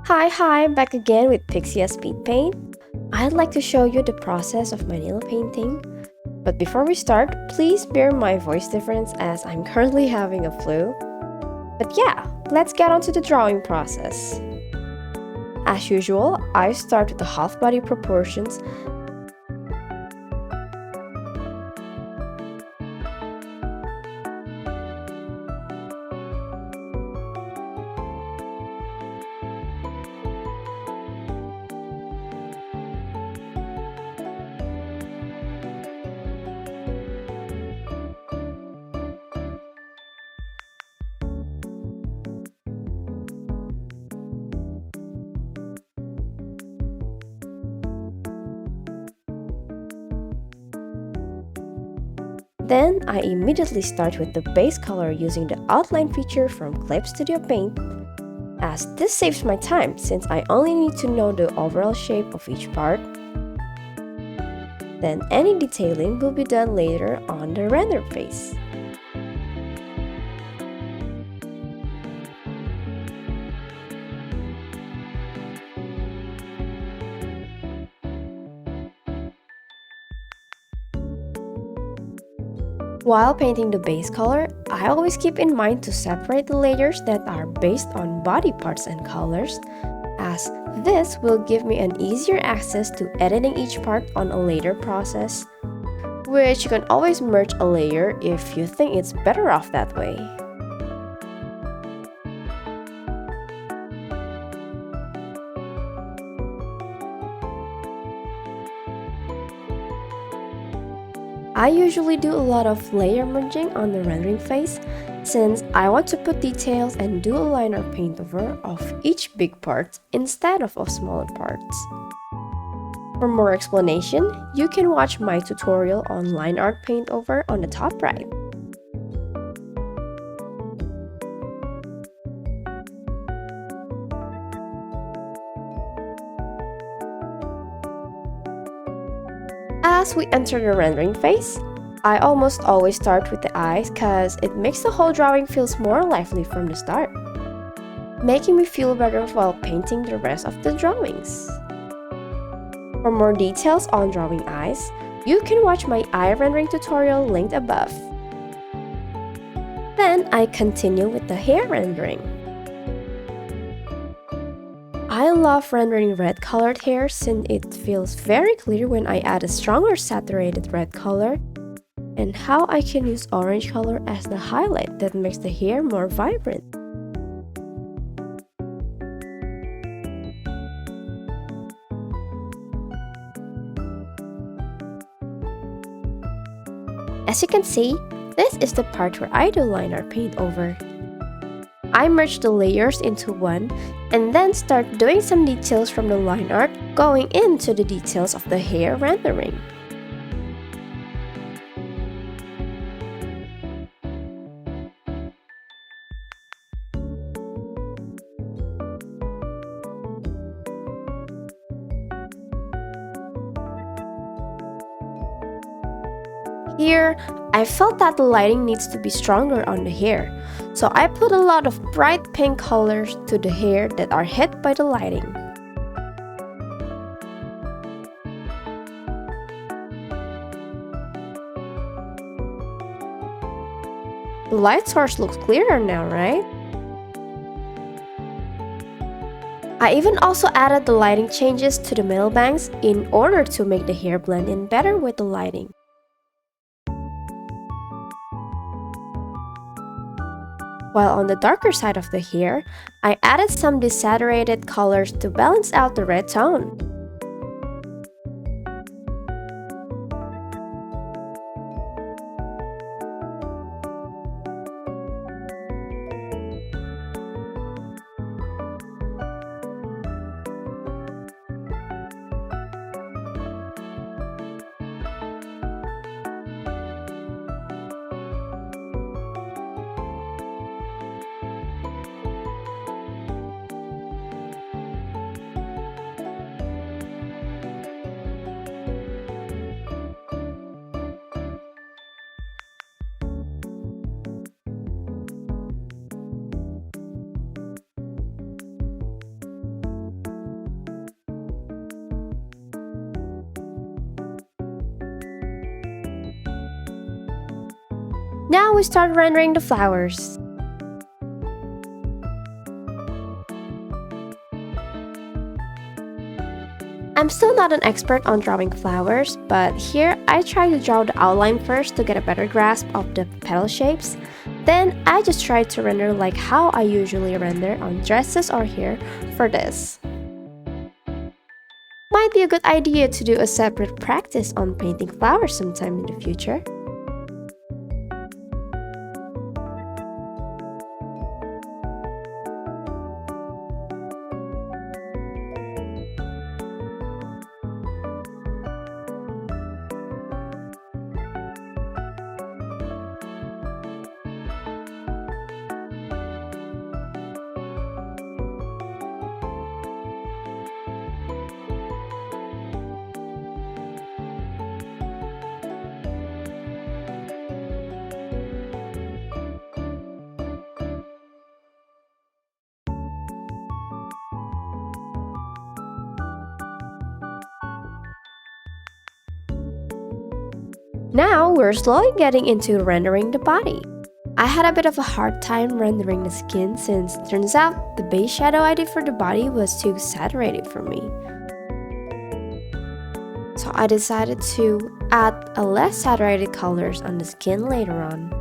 Hi, back again with Pixia Speed Paint. I'd like to show you the process of my Nilou painting. But before we start, please bear my voice difference as I'm currently having a flu. But yeah, let's get on to the drawing process. As usual, I start with the half body proportions. Then I immediately start with the base color using the outline feature from Clip Studio Paint, as this saves my time since I only need to know the overall shape of each part. Then any detailing will be done later on the render phase. While painting the base color, I always keep in mind to separate the layers that are based on body parts and colors, as this will give me an easier access to editing each part on a later process, which you can always merge a layer if you think it's better off that way. I usually do a lot of layer merging on the rendering phase, since I want to put details and do a line art paint over of each big part instead of smaller parts. For more explanation, you can watch my tutorial on line art paint over on the top right. As we enter the rendering phase, I almost always start with the eyes cause it makes the whole drawing feels more lively from the start, making me feel better while painting the rest of the drawings. For more details on drawing eyes, you can watch my eye rendering tutorial linked above. Then I continue with the hair rendering. I love rendering red colored hair since it feels very clear when I add a stronger saturated red color, and how I can use orange color as the highlight that makes the hair more vibrant. As you can see, this is the part where I do line art paint over. I merge the layers into one and then start doing some details from the line art going into the details of the hair rendering. Here, I felt that the lighting needs to be stronger on the hair, so I put a lot of bright pink colors to the hair that are hit by the lighting. The light source looks clearer now, right? I even also added the lighting changes to the middle bangs in order to make the hair blend in better with the lighting. While on the darker side of the hair, I added some desaturated colors to balance out the red tone. Now we start rendering the flowers. I'm still not an expert on drawing flowers, but here I try to draw the outline first to get a better grasp of the petal shapes. Then I just try to render like how I usually render on dresses or hair for this. Might be a good idea to do a separate practice on painting flowers sometime in the future. Now we're slowly getting into rendering the body. I had a bit of a hard time rendering the skin since it turns out the base shadow I did for the body was too saturated for me. So I decided to add a less saturated colors on the skin later on.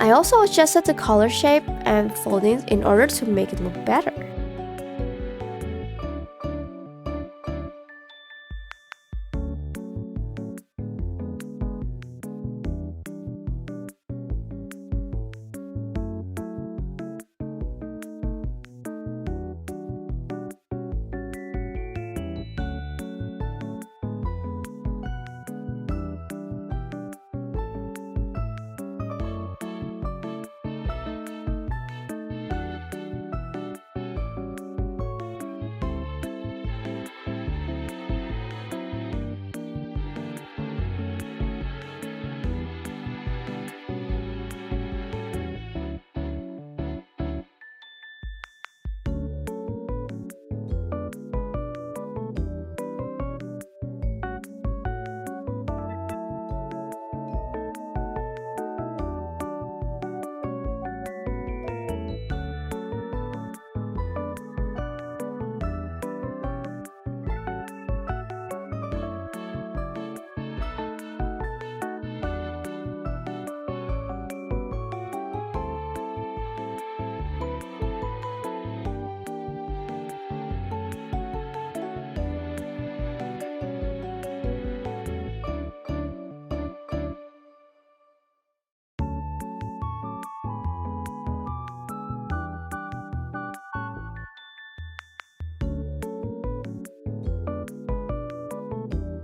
I also adjusted the color shape and foldings in order to make it look better.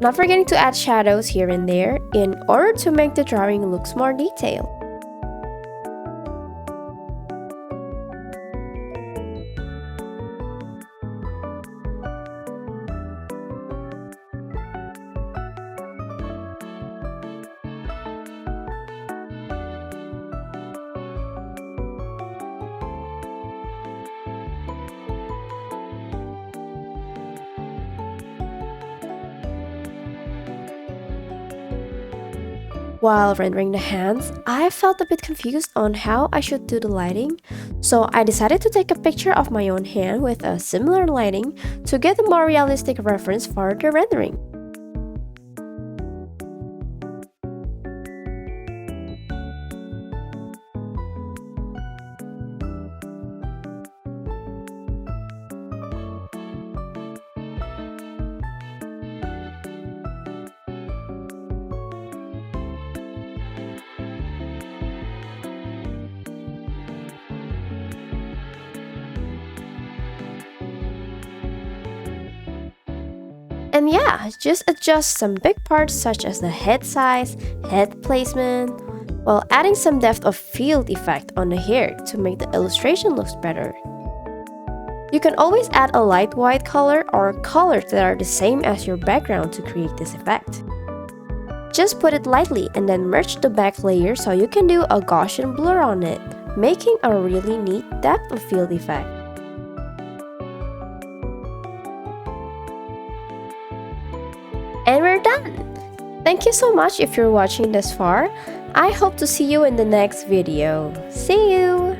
Not forgetting to add shadows here and there in order to make the drawing looks more detailed. While rendering the hands, I felt a bit confused on how I should do the lighting, so I decided to take a picture of my own hand with a similar lighting to get a more realistic reference for the rendering. And yeah, just adjust some big parts such as the head size, head placement, while adding some depth of field effect on the hair to make the illustration look better. You can always add a light white color or colors that are the same as your background to create this effect. Just put it lightly and then merge the back layer so you can do a Gaussian blur on it, making a really neat depth of field effect. And we're done! Thank you so much if you're watching this far. I hope to see you in the next video. See you!